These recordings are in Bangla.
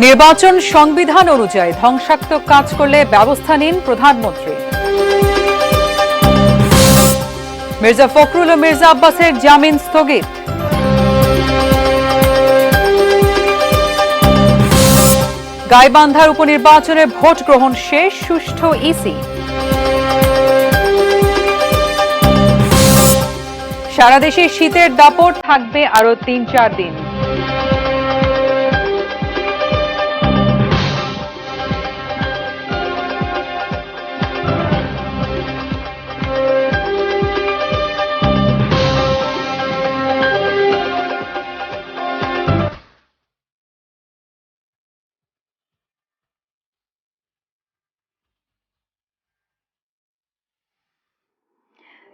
নির্বাচন সংবিধান অনুযায়ী ধ্বংসাত্মক কাজ করলে ব্যবস্থা নিন প্রধানমন্ত্রী। মির্জা ফখরুল ও মির্জা আব্বাসের জামিন স্থগিত। গাইবান্ধার উপনির্বাচনে ভোট গ্রহণ শেষ, সুষ্ঠু ইসি। সারা দেশে শীতের দাপট থাকবে আরো ৩-৪ দিন।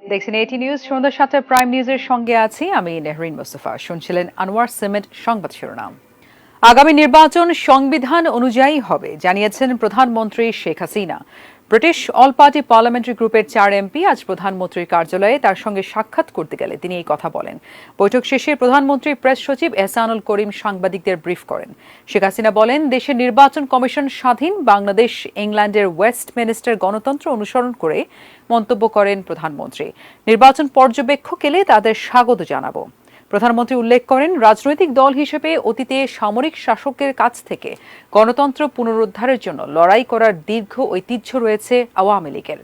দেখছেন এটি নিউজ, সন্ধ্যা ৭টার প্রাইম নিউজের সঙ্গে আছি আমি নেহরিন মোস্তফা। শুনছিলেন আনোয়ার সিমেন্ট সংবাদ শিরোনাম। আগামী নির্বাচন সংবিধান অনুযায়ী হবে জানিয়েছেন প্রধানমন্ত্রী Sheikh Hasina. British all party parliamentary গ্রুপের ৪ এমপি আজ প্রধানমন্ত্রীর কার্যালয়ে তার সঙ্গে সাক্ষাৎ করতে গেলে তিনি এই কথা বলেন। বৈঠক শেষে প্রধানমন্ত্রী প্রেস সচিব এহসানুল করিম সাংবাদিকদের ব্রিফ করেন। শেখ হাসিনা বলেন, দেশের নির্বাচন কমিশন স্বাধীন। বাংলাদেশ ইংল্যান্ডের ওয়েস্টমিনিস্টার গণতন্ত্র অনুসরণ করে মন্তব্য করেন প্রধানমন্ত্রী। নির্বাচন পর্যবেক্ষক এলে তাদের স্বাগত জানাবো। প্রধানমন্ত্রী উল্লেখ করেন, রাজনৈতিক দল হিসেবে অতীতে সামরিক শাসকের কাছ থেকে গণতন্ত্র পুনরুদ্ধারের জন্য লড়াই করার দীর্ঘ ঐতিহ্য রয়েছে আওয়ামী লীগের।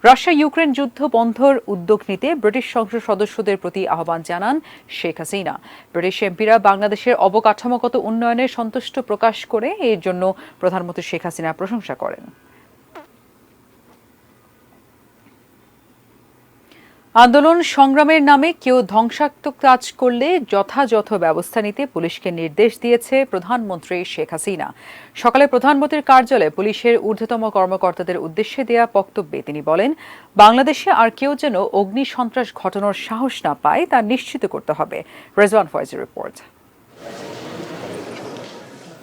রাশিয়া ইউক্রেন যুদ্ধ বন্ধর উদ্যোগ নিতে ব্রিটিশ সংসদ সদস্যদের প্রতি আহ্বান জানান শেখ হাসিনা। ব্রিটিশ এমপিরা বাংলাদেশের অবকাঠামোগত উন্নয়নে সন্তুষ্ট প্রকাশ করে এর জন্য প্রধানমন্ত্রী শেখ হাসিনা প্রশংসা করেন। আন্দোলন সংগ্রামের নামে কেউ ধ্বংসাত্মক কাজ করলে যথাযথ ব্যবস্থা নিতে পুলিশকে নির্দেশ দিয়েছে প্রধানমন্ত্রী শেখ হাসিনা। সকালে প্রধানমন্ত্রীর কার্যালয়ে পুলিশের ঊর্ধ্বতম কর্মকর্তাদের উদ্দেশ্যে দেয়া বক্তব্যে তিনি বলেন, বাংলাদেশে আর কেউ যেন অগ্নি সন্ত্রাস ঘটানোর সাহস না পায় তা নিশ্চিত করতে হবে। রেজওয়ান ফয়েজের রিপোর্ট।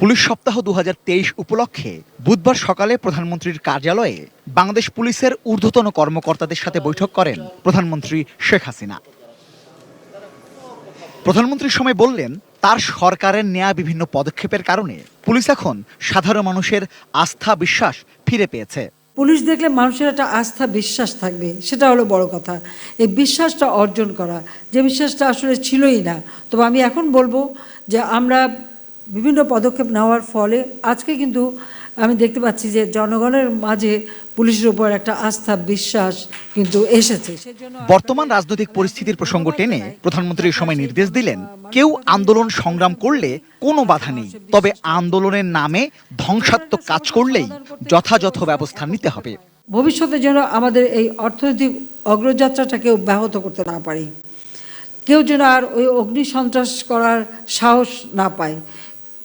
পুলিশ সপ্তাহ ২০২৩ উপলক্ষে বুধবার সকালে প্রধানমন্ত্রীর কার্যালয়ে বাংলাদেশ পুলিশের ঊর্ধ্বতন কর্মকর্তাদের সাথে বৈঠক করেন প্রধানমন্ত্রী শেখ হাসিনা। প্রধানমন্ত্রীর সময় বললেন, তার সরকারের নেয়া বিভিন্ন পদক্ষেপের কারণে পুলিশ এখন সাধারণ মানুষের আস্থা বিশ্বাস ফিরে পেয়েছে। পুলিশ দেখলে মানুষের একটা আস্থা বিশ্বাস থাকবে, সেটা হলো বড় কথা। এই বিশ্বাসটা অর্জন করা, যে বিশ্বাসটা আসলে ছিলই না। তবে আমি এখন বলবো যে আমরা বিভিন্ন পদক্ষেপ নেওয়ার ফলে আজকে কিন্তু আমি দেখতে পাচ্ছি যে জনগণের মাঝে পুলিশের উপর একটা আস্থা বিশ্বাস কিন্তু এসেছে। বর্তমান রাজনৈতিক পরিস্থিতির প্রসঙ্গ টেনে প্রধানমন্ত্রী এই সময় নির্দেশ দিলেন, কেউ আন্দোলন সংগ্রাম করলে কোনো বাধা নেই, তবে আন্দোলনের নামে ধ্বংসাত্মক কাজ করলেই যথাযথ ব্যবস্থা নিতে হবে। ভবিষ্যতে যেন আমাদের এই অর্থনৈতিক অগ্রযাত্রাটাকে ব্যাহত করতে না পারি, কেউ যেন আর ওই অগ্নি সন্ত্রাস করার সাহস না পায়,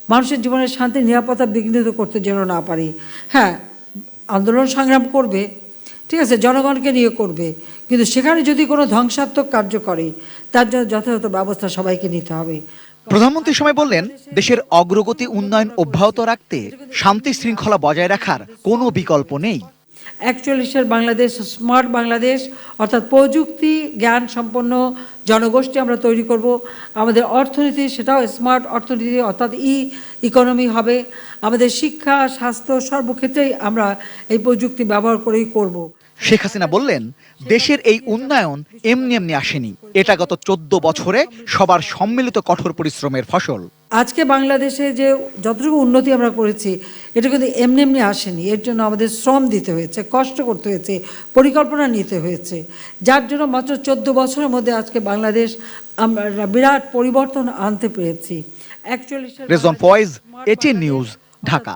মানুষের জীবনের শান্তি নিরাপত্তা বিঘ্নিত করতে যেন না পারি। হ্যাঁ, আন্দোলন সংগ্রাম করবে, ঠিক আছে, জনগণকে নিয়ে করবে, কিন্তু সেখানে যদি কোনো ধ্বংসাত্মক কার্য করে তার জন্য যথাযথ ব্যবস্থা সবাইকে নিতে হবে। প্রধানমন্ত্রী সময় বললেন, দেশের অগ্রগতি উন্নয়ন অব্যাহত রাখতে শান্তি শৃঙ্খলা বজায় রাখার কোনো বিকল্প নেই। ৪১ বাংলাদেশ স্মার্ট বাংলাদেশ, অর্থাৎ প্রযুক্তি জ্ঞান সম্পন্ন জনগোষ্ঠী আমরা তৈরি করব। আমাদের অর্থনীতি সেটাও স্মার্ট অর্থনীতি, অর্থাৎ ইকোনমি হবে। আমাদের শিক্ষা স্বাস্থ্য সর্বক্ষেত্রেই আমরা এই প্রযুক্তি ব্যবহার করেই করব। শেখ হাসিনা বললেন, দেশের এই উন্নয়ন এমনি এমনি আসেনি, এটা গত ১৪ বছরে সবার সম্মিলিত কঠোর পরিশ্রমের ফসল। আজকে বাংলাদেশে যে যতটুকু উন্নতি আমরা করেছি এটা কিন্তু এমনি এমনি আসেনি। এর জন্য আমাদের শ্রম দিতে হয়েছে, কষ্ট করতে হয়েছে, পরিকল্পনা নিতে হয়েছে, যার জন্য মাত্র ১৪ বছরের মধ্যে আজকে বাংলাদেশ আমরা বিরাট পরিবর্তন আনতে পেরেছি। ৪১ রেজওয়ান ফয়েজ, এটি নিউজ, ঢাকা।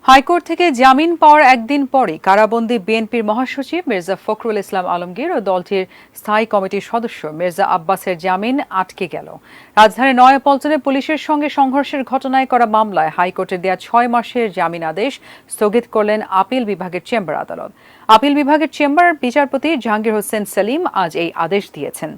হাইকোর্ট থেকে জামিন পাওয়ার একদিন পরে কারাবন্দী বিএনপির মহাসচিব মির্জা ফখরুল ইসলাম আলমগীর ও দলটির স্থায়ী কমিটির সদস্য মির্জা আব্বাসের জামিন আটকে গেল। রাজধানীর নয়াপল্টনে পুলিশের সঙ্গে সংঘর্ষের ঘটনায় করা মামলায় হাইকোর্টের দেয়া ৬ মাসের জামিন আদেশ স্থগিত করলেন আপিল বিভাগের চেম্বার আদালত। আপিল বিভাগের চেম্বার বিচারপতি জাহাঙ্গীর হোসেন সেলিম আজ এই আদেশ দিয়েছেন।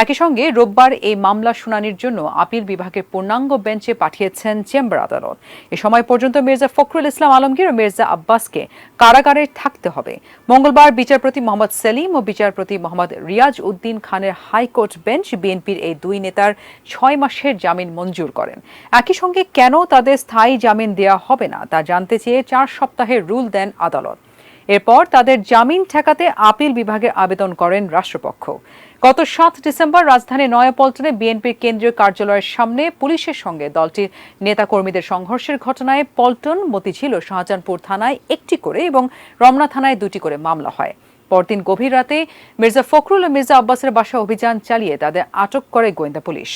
একই সঙ্গে রোববার এই মামলা শুনানির জন্য আপিল বিভাগের পূর্ণাঙ্গ বেঞ্চে পাঠিয়েছেন চেম্বার আদালত। এ সময় পর্যন্ত মির্জা ফখরুল ইসলাম আলমগীর ও মির্জা আব্বাসকে কারাগারে থাকতে হবে। মঙ্গলবার বিচারপতি মোহাম্মদ সেলিম ও বিচারপতি মোহাম্মদ রিয়াজ উদ্দিন খানের হাইকোর্ট বেঞ্চ বিএনপির এই দুই নেতার 6 মাসের জামিন মঞ্জুর করেন। একই সঙ্গে কেন তাদের স্থায়ী জামিন দেওয়া হবে না তা জানতে চেয়ে 4 সপ্তাহের রুল দেন আদালত। এরপর তাদের জামিন ঠেকাতে আপিল বিভাগে আবেদন করেন রাষ্ট্রপক্ষ। গত 7 ডিসেম্বর রাজধানীর নয়াপল্টনে বিএনপির কেন্দ্রীয় কার্যালয়ের সামনে পুলিশের সঙ্গে দলটির নেতাকর্মীদের সংঘর্ষের ঘটনায় পল্টন, মতিঝিল ও শাহজাহানপুর থানায় 1টি করে এবং রমনা থানায় 2টি করে মামলা হয়। পরদিন গভীর রাতে মির্জা ফখরুল ও মির্জা আব্বাসের বাসায় অভিযান চালিয়ে তাদের আটক করে গোয়েন্দা পুলিশ।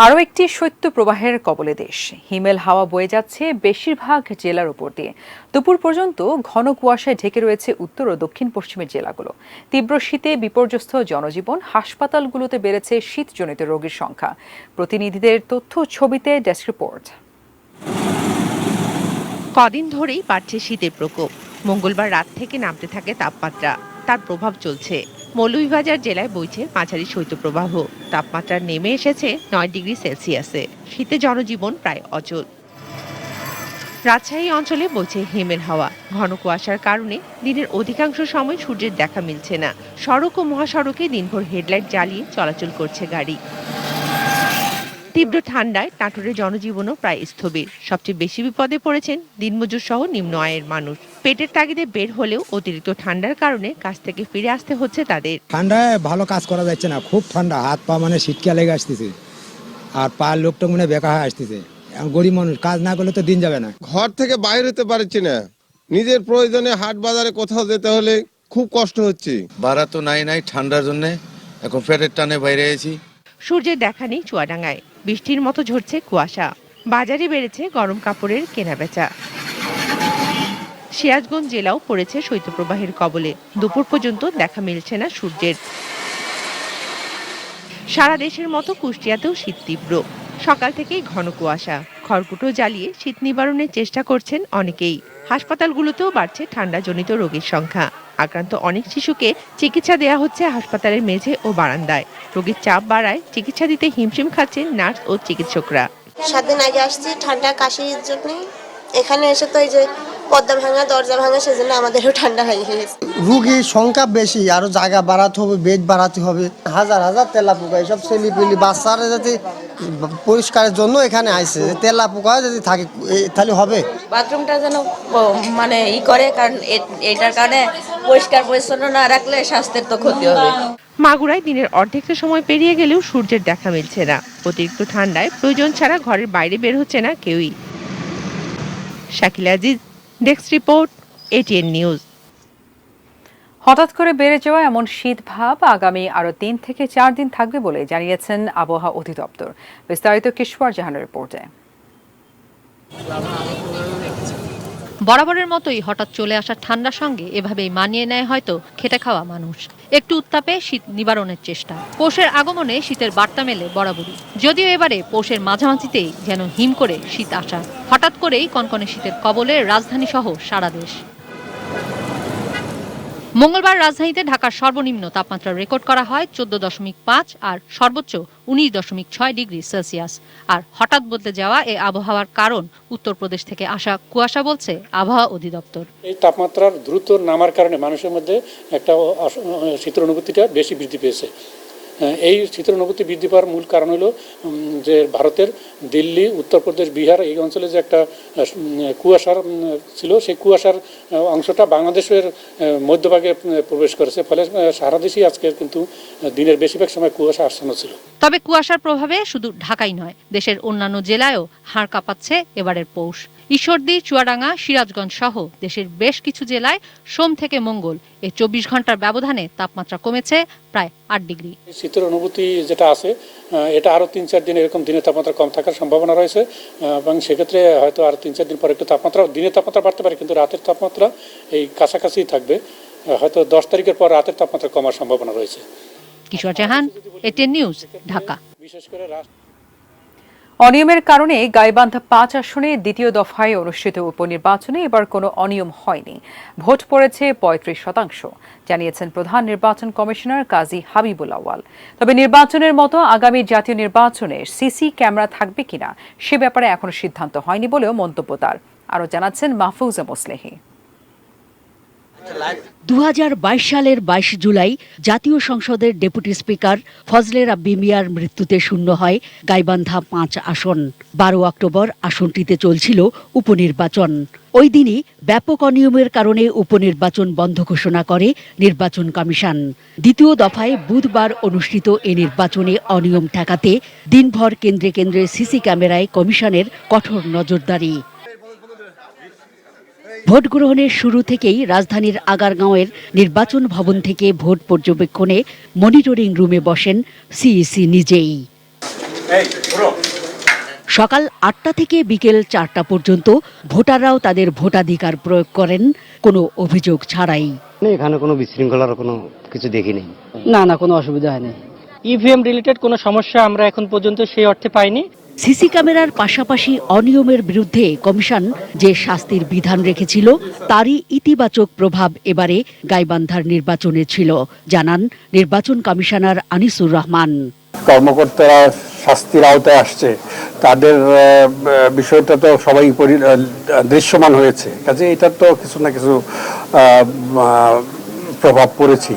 আরও একটি শৈত্যপ্রবাহের কবলে দেশ। হিমেল হাওয়া বয়ে যাচ্ছে বেশিরভাগ জেলার উপর দিয়ে। দুপুর পর্যন্ত ঘন কুয়াশায় ঢেকে রয়েছে উত্তর ও দক্ষিণ পশ্চিমের জেলাগুলো। তীব্র শীতে বিপর্যস্ত জনজীবন, হাসপাতালগুলোতে বেড়েছে শীতজনিত রোগীর সংখ্যা। প্রতিনিধিদের তথ্য ছবিতে ডেস্ক রিপোর্ট। কদিন ধরেই বাড়ছে শীতের প্রকোপ। মঙ্গলবার রাত থেকে নামতে থাকে তাপমাত্রা, তার প্রভাব চলছে। মৌলভীবাজার জেলায় বইছে মাঝারি শৈত্যপ্রবাহ। তাপমাত্রা নেমে এসেছে 9 ডিগ্রি সেলসিয়াসে। শীতে জনজীবন প্রায় অচল। রাজশাহী অঞ্চলে বইছে হিমেল হাওয়া। ঘন কুয়াশার কারণে দিনের অধিকাংশ সময় সূর্যের দেখা মিলছে না। সড়ক ও মহাসড়কে দিনভর হেডলাইট জ্বালিয়ে চলাচল করছে গাড়ি। তীব্র ঠান্ডায় নাটোরের জনজীবনও প্রায় স্থবির। সবচেয়ে বেশি বিপদে পড়েছেন দিনমজুর সহ নিম্ন আয়ের মানুষ। পেটের তাগিদে বের হলেও অতিরিক্ত ঠান্ডার কারণে কাজ থেকে ফিরে আসতে হচ্ছে তাদের। ঠান্ডায় ভালো কাজ করা যাচ্ছে না, খুব ঠান্ডা, হাত পা মানে শীতকালে লেগে আসতেছে, আর পায়ের লোকটা মানে বেকা হয়ে আসতেছে। গরিব মানুষ কাজ না করলে তো দিন যাবে না। ঘর থেকে বাইরে হতে পারছি না, নিজের প্রয়োজনে হাট বাজারে কোথাও যেতে হলে খুব কষ্ট হচ্ছে। ভাড়া তো নাই ঠান্ডার জন্য এখন পেটের টানে বাইরে আছি। সূর্যের দেখা নেই চুয়াডাঙ্গায়। বৃষ্টির মতো ঝরছে কুয়াশা। বাজারে বেড়েছে গরম কাপড়ের কেনাবেচা। সিরাজগঞ্জ জেলাও পড়েছে শৈত্যপ্রবাহের কবলে। দুপুর পর্যন্ত দেখা মিলছে না সূর্যের। সারা দেশের মতো কুষ্টিয়াতেও শীত তীব্র। সকাল থেকেই ঘন কুয়াশা। খড়কুটো জ্বালিয়ে শীত নিবারণের চেষ্টা করছেন অনেকেই। হাসপাতালগুলোতেও বাড়ছে ঠান্ডাজনিত রোগীর সংখ্যা। আক্রান্ত অনেক শিশুকে চিকিৎসা দেওয়া হচ্ছে হাসপাতালের মেঝে ও বারান্দায়। রোগীর চাপ বাড়ায় চিকিৎসা দিতে হিমশিম খাচ্ছেন নার্স ও চিকিৎসকরা। 7 দিন আগে আসছি ঠান্ডা কাশির জন্য। এখানে এসে তো এই যে পর্দা ভাঙা, দরজা ভাঙা, সেজন্য আমাদেরও ঠান্ডা হয়ে গেছে। রুগীর সংখ্যা বেশি, আরো জায়গা বাড়াতে হবে, বেড বাড়াতে হবে। হাজার হাজার তেলাপোকা, এসব ছেলেপিলি বাচ্চারা যাতে পরিষ্কারের জন্য এখানে আসছে, তেলাপোকা যদি থাকে তাহলে হবে। বাথরুমটা যেন মানে করে, কারণ এটার কারণে পরিষ্কার পরিচ্ছন্ন না রাখলে স্বাস্থ্যের তো ক্ষতি হবে। মাগুরায় দিনের অর্ধেকটা সময় পেরিয়ে গেলেও সূর্যের দেখা মিলছে না। অতিরিক্ত ঠান্ডায় প্রয়োজন ছাড়া ঘরের বাইরে বের হচ্ছে না কেউই। Shakil Aziz, desk report, ATN news. হঠাৎ করে বেড়ে যাওয়া এমন শীত ভাব আগামী আরও 3 থেকে 4 দিন থাকবে বলে জানিয়েছেন আবহাওয়া অধিদপ্তর। বিস্তারিত কিশোর জাহানের রিপোর্টে। বরাবরের মতোই হঠাৎ চলে আসা ঠান্ডার সঙ্গে এভাবেই মানিয়ে নেয় হয়তো খেটে খাওয়া মানুষ। একটু উত্তাপে শীত নিবারণের চেষ্টা। পৌষের আগমনে শীতের বার্তা মেলে বরাবরই। যদিও এবারে পৌষের মাঝামাঝিতেই যেন হিম করে শীত আসা। হঠাৎ করেই কনকনে শীতের কবলে রাজধানী সহ সারা দেশ। মঙ্গলবার রাজধানীতে ঢাকার সর্বনিম্ন তাপমাত্রা রেকর্ড করা হয় 14.5 আর সর্বোচ্চ 19.6 ডিগ্রি সেলসিয়াস। আর হঠাৎ বদলে যাওয়া এই আবহাওয়ার কারণ উত্তরপ্রদেশ থেকে আসা কুয়াশা বলছে আবহাওয়া অধিদপ্তর। এই তাপমাত্রার দ্রুত নামার কারণে মানুষের মধ্যে একটা শীতের অনুভূতিটা বেশি বৃদ্ধি পেয়েছে। এই শীতের অনুভূতি বৃদ্ধি পাওয়ার মূল কারণ হলো যে ভারতের দিল্লি, উত্তরপ্রদেশ, বিহার এই অঞ্চলে যে একটা কুয়াশার ছিল, সেই কুয়াশার অংশটা বাংলাদেশের মধ্যভাগে প্রবেশ করেছে। ফলে সারা দেশেই আজকে কিন্তু দিনের বেশিরভাগ সময় কুয়াশা আচ্ছন্ন ছিল। তবে কুয়াশার প্রভাবে শুধু ঢাকাই নয়, দেশের অন্যান্য জেলায়ও হাড় কাঁপাচ্ছে এবারের পৌষ। ঈশ্বরদী, চুয়াডাঙ্গা, সিরাজগঞ্জ সহ দেশের বেশ কিছু জেলায় সোম থেকে মঙ্গল এই 24 ঘন্টার ব্যবধানে তাপমাত্রা কমেছে প্রায় 8 ডিগ্রি। শীতের অনুভূতি যেটা আছে, এটা আরো 3-4 দিন এরকম দিনের তাপমাত্রা কম থাকার সম্ভাবনা রয়েছে এবং সেক্ষেত্রে হয়তো আর 3-4 দিন পর একটু তাপমাত্রা, দিনের তাপমাত্রা বাড়তে পারে, কিন্তু রাতের তাপমাত্রা এই কাছাকাছি থাকবে। হয়তো 10 তারিখের পর রাতের তাপমাত্রা কমার সম্ভাবনা রয়েছে। কিশোর জাহান, এটিএন নিউজ, ঢাকা। বিশেষ করে অনিয়মের কারণে গাইবান্ধা ৫ আসনে দ্বিতীয় দফায় অনুষ্ঠিত উপনির্বাচনে এবার কোনো অনিয়ম হয়নি। ভোট পড়েছে ৩৫%, জানিয়েছেন প্রধান নির্বাচন কমিশনার কাজী হাবিবুল আউয়াল। তবে নির্বাচনের মতো আগামী জাতীয় নির্বাচনে সিসি ক্যামেরা থাকবে কিনা সে ব্যাপারে এখনো সিদ্ধান্ত হয়নি বলেও মন্তব্য তার। আরও জানাচ্ছেন মাহফুজা মোসলেহি। ২০২২ সালের ২২ জুলাই জাতীয় সংসদের ডেপুটি স্পিকার ফজলে রাব্বি মিয়ার মৃত্যুতে শূন্য হয় গাইবান্ধা ৫ আসন। ১২ অক্টোবর আসনটিতে চলছিল উপনির্বাচন। ওই দিনই ব্যাপক অনিয়মের কারণে উপনির্বাচন বন্ধ ঘোষণা করে নির্বাচন কমিশন। দ্বিতীয় দফায় বুধবার অনুষ্ঠিত এ নির্বাচনে অনিয়ম ঠেকাতে দিনভর কেন্দ্রে কেন্দ্রে সিসি ক্যামেরায় কমিশনের কঠোর নজরদারি। ভোট গ্রহণের শুরু থেকেই রাজধানীর আগারগাঁওয়ের নির্বাচন ভবন থেকে ভোট পর্যবেক্ষণে মনিটরিং রুমে বসেন সিইসি নিজেই। সকাল ৮টা থেকে বিকেল ৪টা পর্যন্ত ভোটাররাও তাদের ভোটাধিকার প্রয়োগ করেন কোনো অভিযোগ ছাড়াই। এখানে কোনো বিশৃঙ্খলার কোনো কিছু দেখিনি। না কোনো অসুবিধা হয়নি। ইভিএম রিলেটেড কোনো সমস্যা আমরা এখন পর্যন্ত সেই অর্থে পাইনি। সিসি ক্যামেরার পাশাপাশি অনিয়মের বিরুদ্ধে কমিশন যে শাস্তির বিধান রেখেছিল তারই ইতিবাচক প্রভাব এবারে গাইবান্ধার নির্বাচনে ছিল, জানান নির্বাচন কমিশনার আনিসুর রহমান। কর্মকর্তারা শাস্তির আওতায় আসছে, তাদের বিষয়টা তো সবাই দৃশ্যমান হয়েছে, কাজে এটার তো কিছু না কিছু প্রভাব পড়েছে।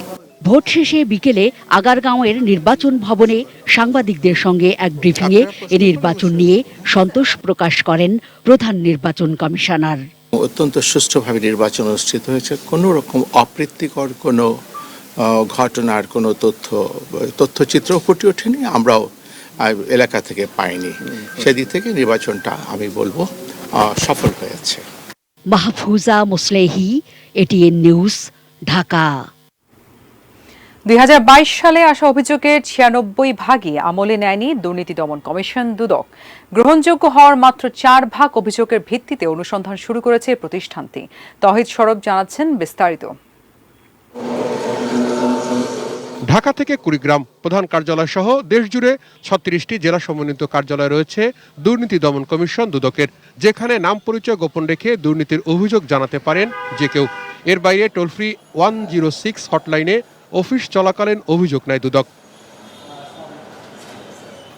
ভোট শেষে বিকেলে আগারগাঁওয়ের নির্বাচন ভবনে সাংবাদিকদের সঙ্গে এক ব্রিফিংয়ে এ নির্বাচন নিয়ে সন্তোষ প্রকাশ করেন প্রধান নির্বাচন কমিশনার। অত্যন্ত সুষ্ঠুভাবে নির্বাচন অনুষ্ঠিত হয়েছে। কোনো রকম অপ্রীতিকর কোনো ঘটনার কোনো তথ্যচিত্র ফুটে ওঠেনি, আমরাও এলাকা থেকে পাইনি। সেদিক থেকে নির্বাচনটা আমি বলবো সফল হয়েছে। Mahfuza Moslehi, ATN news, Dhaka. ২০২২ সালে আসা অভিযোগের ৯৬% আমলে নেয়নি দুর্নীতি দমন কমিশন দুদক। গ্রহণযোগ্য হওয়ার মাত্র ৪ ভাগ অভিযোগের ভিত্তিতে অনুসন্ধান শুরু করেছে প্রতিষ্ঠানটি। তহিদ সরব জানাচ্ছেন বিস্তারিত। ঢাকা থেকে কুড়িগ্রাম প্রধান কার্যালয় সহ দেশজুড়ে ৩৬টি জেলা সমন্বিত কার্যালয় রয়েছে দুর্নীতি দমন কমিশন দুদকের, যেখানে নাম পরিচয় গোপন রেখে দুর্নীতির অভিযোগ জানাতে পারেন যে কেউ। এর বাইরে টোল ফ্রি 106 হটলাইনে অফিস চলাকালীন অভিযোগ নেয় দুদক।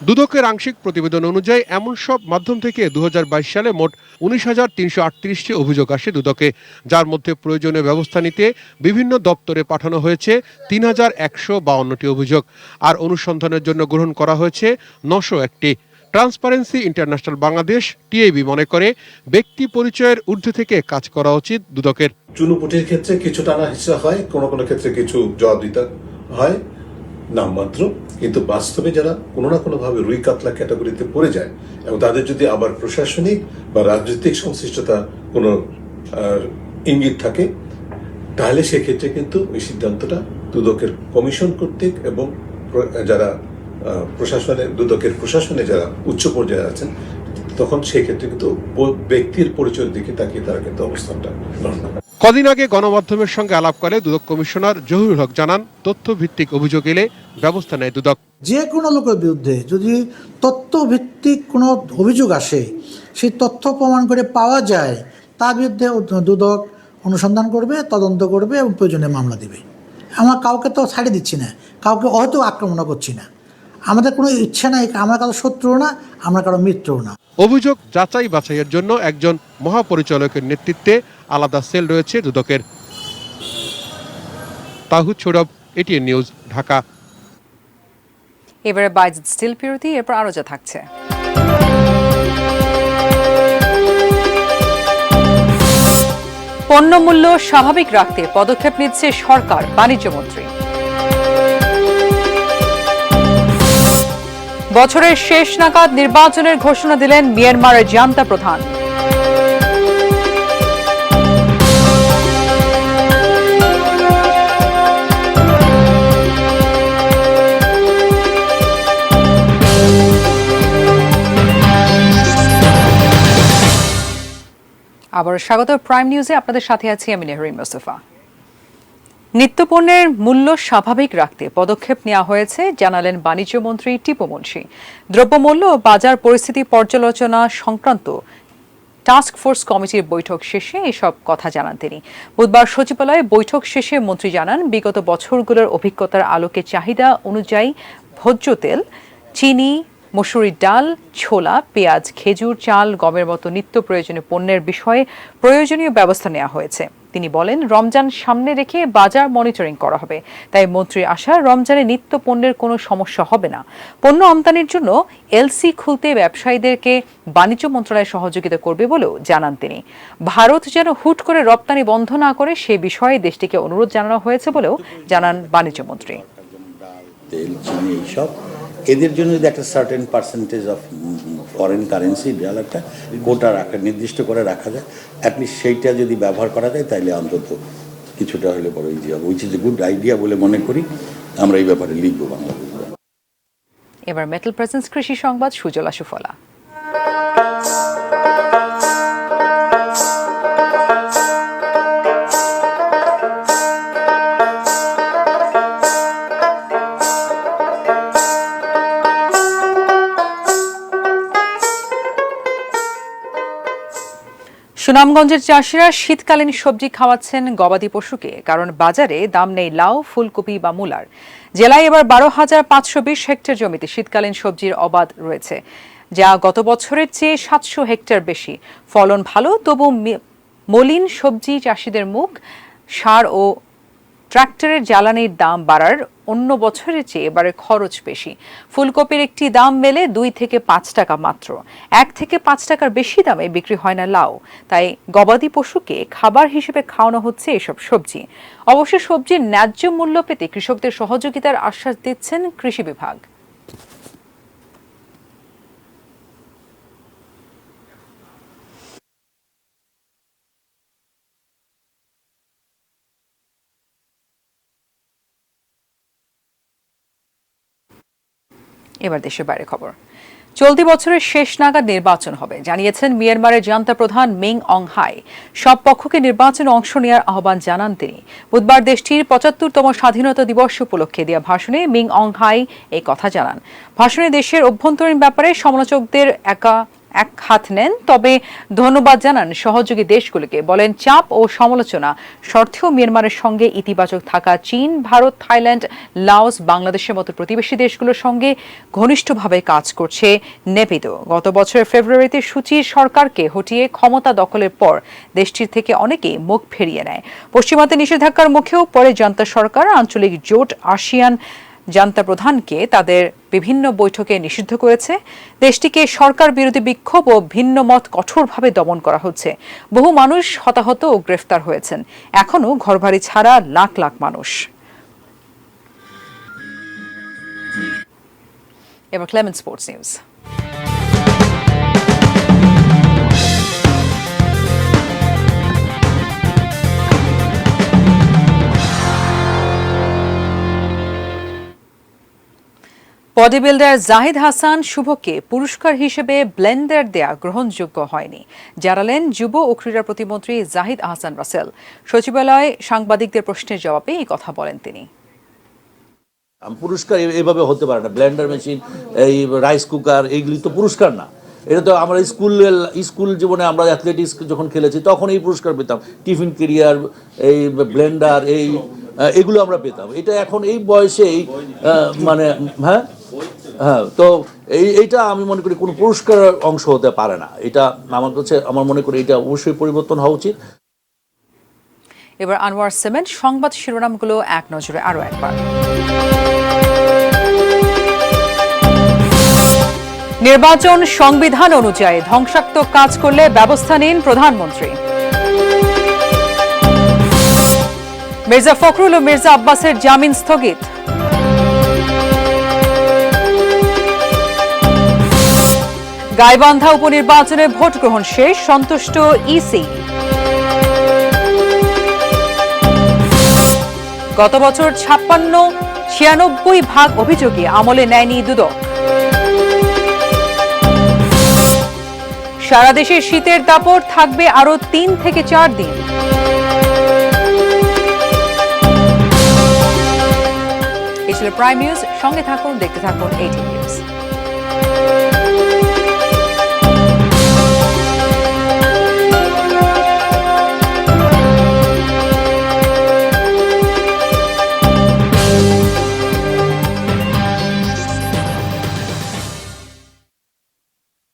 দুদকের আংশিক প্রতিবেদন অনুযায়ী এমন সব মাধ্যম থেকে ২০২২ সালে মোট ১৯,৩৩৮টি অভিযোগ আসে দুদকে, যার মধ্যে প্রয়োজনীয় ব্যবস্থা নিতে বিভিন্ন দপ্তরে পাঠানো হয়েছে ৩,১৫২টি অভিযোগ, আর অনুসন্ধানের জন্য গ্রহণ করা হয়েছে ৯০১টি। ট্রান্সপারেন্সি ইন্টারন্যাশনাল বাংলাদেশ টিআইবি মনে করে ব্যক্তি পরিচয়ের ঊর্ধ্বে থেকে কাজ করা উচিত দুদকের। চুনুপুটির ক্ষেত্রে কিছু টানা হিসা হয়, কোনো কোনো ক্ষেত্রে কিছু জবাবদিহিতা হয় নামমাত্র, কিন্তু বাস্তবে যারা কোনো না কোনো ভাবে রুই কাতলা ক্যাটাগরিতে পড়ে যায় এবং তাদের যদি আবার প্রশাসনিক বা রাজনৈতিক সংশ্লিষ্টতা কোনো ইঙ্গিত থাকে, তাহলে সেক্ষেত্রে কিন্তু ওই সিদ্ধান্তটা দুদকের কমিশন কর্তৃক এবং যারা দুদকের প্রশাসনে যারা উচ্চ পর্যায়ে আছেন, তখন সেক্ষেত্রে কিন্তু ব্যক্তির পরিচয়ের দিকে তাকিয়ে তারা কিন্তু অবস্থানটা গ্রহণ করে। কদিন আগে গণমাধ্যমের সঙ্গে আলাপকালে দুদক কমিশনার জহুরুল হক জানান, তথ্য ভিত্তিক অভিযোগ এলে ব্যবস্থা নেয় দুদক। যে কোনো লোকের বিরুদ্ধে যদি তথ্য ভিত্তিক কোনো অভিযোগ আসে, সেই তথ্য প্রমাণ করে পাওয়া যায়, তার বিরুদ্ধে দুদক অনুসন্ধান করবে, তদন্ত করবে এবং প্রয়োজনে মামলা দিবে। আমরা কাউকে তো ছাড়ে দিচ্ছি না, কাউকে হয়তো আক্রমণ করছি না, আমাদের কোনো ইচ্ছা নাই, আমরা কারো শত্রু না, আমরা কারো মিত্র না। অভিযোগ যাচাই বাছাইয়ের জন্য একজন মহাপরিচালকের নেতৃত্বে আলাদা সেল রয়েছে দুদকের। Towhid Sourav, ATN news, Dhaka. এবারে বাইজিদ স্টিল বিরতি, এরপর আরো যা থাকছে। পণ্যমূল্য স্বাভাবিক রাখতে পদক্ষেপ নিচ্ছে সরকার, বাণিজ্য মন্ত্রী। বছরের শেষ নাগাদ নির্বাচনের ঘোষণা দিলেন মিয়ানমারের জান্তা প্রধান। আবার স্বাগত প্রাইম নিউজে, আপনাদের সাথে আছি আমি নেহরিন মোস্তফা। নিত্যপণ্যের মূল্য স্বাভাবিক রাখতে পদক্ষেপ নেওয়া হয়েছে জানালেন বাণিজ্যমন্ত্রী টিপু মুনশি। দ্রব্যমূল্য ও বাজার পরিস্থিতি পর্যালোচনা সংক্রান্ত টাস্ক ফোর্স কমিটির বৈঠক শেষে এসব কথা জানান তিনি। বুধবার সচিবালয়ে বৈঠক শেষে মন্ত্রী জানান, বিগত বছরগুলোর অভিজ্ঞতার আলোকে চাহিদা অনুযায়ী ভোজ্য তেল, চিনি, মসুরির ডাল, ছোলা, পেঁয়াজ, খেজুর, চাল, গমের মতো নিত্য প্রয়োজনীয় পণ্যের বিষয়ে প্রয়োজনীয় ব্যবস্থা নেওয়া হয়েছে। তিনি বলেন, রমজান সামনে রেখে বাজার মনিটরিং করা হবে। তাই মন্ত্রীর আশা, রমজানে নিত্য পণ্যের কোনো সমস্যা হবে না। পণ্য আমদানির জন্য এলসি খুলতে ব্যবসায়ীদেরকে বাণিজ্য মন্ত্রণালয় সহযোগিতা করবে বলেও জানান তিনি। ভারত যেন হুট করে রপ্তানি বন্ধ না করে সে বিষয়ে দেশটিকে অনুরোধ জানানো হয়েছে বলেও জানান বাণিজ্যমন্ত্রী। তেল, চিনি, এইসব এদের জন্য যদি একটা certain percentage of foreign currency dollar একটা কোটা রাখা, নির্দিষ্ট করে রাখা যায়, অ্যাটলিস্ট সেইটা যদি ব্যবহার করা যায় তাহলে অন্তত কিছুটা হলে বড় ইজি হবে। Which is a good idea বলে মনে করি। আমরা এই ব্যাপারে লিখব বাংলাদেশ। এবার মেটাল প্রেজেন্স কৃষি সংবাদ, সুজলা সুফলা। সুনামগঞ্জের চাষিরা শীতকালীন সবজি খাওয়াচ্ছেন গবাদি পশুকে, কারণ বাজারে দাম নেই লাউ, ফুলকপি বা মূলার। জেলায় এবার 12,520 হেক্টর জমিতে শীতকালীন সবজির আবাদ রয়েছে, যা গত বছরের চেয়ে 700 হেক্টর বেশি। ফলন ভালো, তবু মলিন সবজি চাষিদের মুখ। সার ও ট্রাক্টরের জ্বালানির দাম বাড়ার অন্য বছরের চেয়ে এবারে খরচ বেশি। ফুলকপির একটি দাম মেলে 2 থেকে 5 টাকা মাত্র। 1 থেকে 5 টাকার বেশি দামে বিক্রি হয় না লাউ। তাই গবাদি পশুকে খাবার হিসেবে খাওয়ানো হচ্ছে এসব সবজি। অবশ্য সবজির ন্যায্য মূল্য পেতে কৃষকদের সহযোগিতার আশ্বাস দিচ্ছেন কৃষি বিভাগ। এবার দেশের বাইরে খবর। চলতি বছরের শেষ নাগাদ নির্বাচন হবে জানিয়েছেন মিয়ানমারের জান্তা প্রধান মিং অং হাই। সব পক্ষকে নির্বাচনে অংশ নেওয়ার আহ্বান জানান তিনি। বুধবার দেশটির 75তম স্বাধীনতা দিবস উপলক্ষে দেওয়া ভাষণে মিং অং হাই এই কথা জানান। ভাষণে দেশের অভ্যন্তরীণ ব্যাপারে সমালোচকদের এক হাত নেন, তবে ধন্যবাদ জানান সহযোগী দেশগুলোকে। বলেন, চাপ ও সমালোচনা সত্ত্বেও মিয়ানমারের সঙ্গে ইতিবাচক থাকা চীন, ভারত, থাইল্যান্ড, লাওস, বাংলাদেশের মতো প্রতিবেশী দেশগুলোর সঙ্গে ঘনিষ্ঠভাবে কাজ করছে নেপিদো। গত বছরের ফেব্রুয়ারিতে সূচির সরকারকে হটিয়ে ক্ষমতা দখলের পর দেশটির থেকে অনেকেই মুখ ফিরিয়ে নেয়। পশ্চিমাতে নিষেধাজ্ঞার মুখেও পরে জান্তা সরকার আঞ্চলিক জোট আসিয়ান জান্তা প্রধানকে তাদের বিভিন্ন বৈঠকে নিষিদ্ধ করেছে। দেশটিকে সরকার বিরোধী বিক্ষোভ ও ভিন্ন মত কঠোরভাবে দমন করা হচ্ছে। বহু মানুষ হতাহত ও গ্রেফতার হয়েছেন। এখনো ঘরবাড়ি ছাড়া লাখ লাখ মানুষ। এবার Clement sports news. Body builder Zahid Hasan শুভকে পুরস্কার হিসেবে ব্লেন্ডার দেয়া গ্রহণযোগ্য হয়নি, জানালেন যুব ও ক্রীড়া প্রতিমন্ত্রী জাহিদ আহসান রাসেল। সচিবালয়ে সাংবাদিকদের প্রশ্নের জবাবে এই কথা বলেন তিনি। পুরস্কার এভাবে হতে পারে না। ব্লেন্ডার মেশিন, এই রাইস কুকার, এইগুলি তো পুরস্কার না। এটা তো আমরা স্কুল জীবনে আমরা অ্যাথলেটিক্স যখন খেলেছি তখন এই পুরস্কার পেতাম। টিফিন ক্যারিয়ার, এই ব্লেন্ডার, এগুলো আমরা পেতাম। এটা এখন এই বয়সে মানে তো এইটা আমি মনে করি কোনো পুরস্কার অংশ হতে পারে না। এটা আমার মনে করি এটা অবশ্যই পরিবর্তন হওয়া উচিত। এবার আনোয়ার সিমেন্ট সংবাদ শিরোনামগুলো এক নজরে আরো একবার। নির্বাচন সংবিধান অনুযায়ী ধ্বংসাত্মক কাজ করলে ব্যবস্থা নিন প্রধানমন্ত্রী। মির্জা ফখরুল ও মির্জা আব্বাসের জামিন স্থগিত। গাইবান্ধা উপনির্বাচনে ভোট গ্রহণ শেষ, সন্তুষ্ট ইসি। গত বছর 56-96 অভিযোগে আমলে নেয়নি দুদক। সারা দেশে শীতের দাপট থাকবে আরো 3 থেকে 4 দিন। ছিল প্রাইম নিউজ। সঙ্গে থাকুন, দেখতে থাকুন ATV।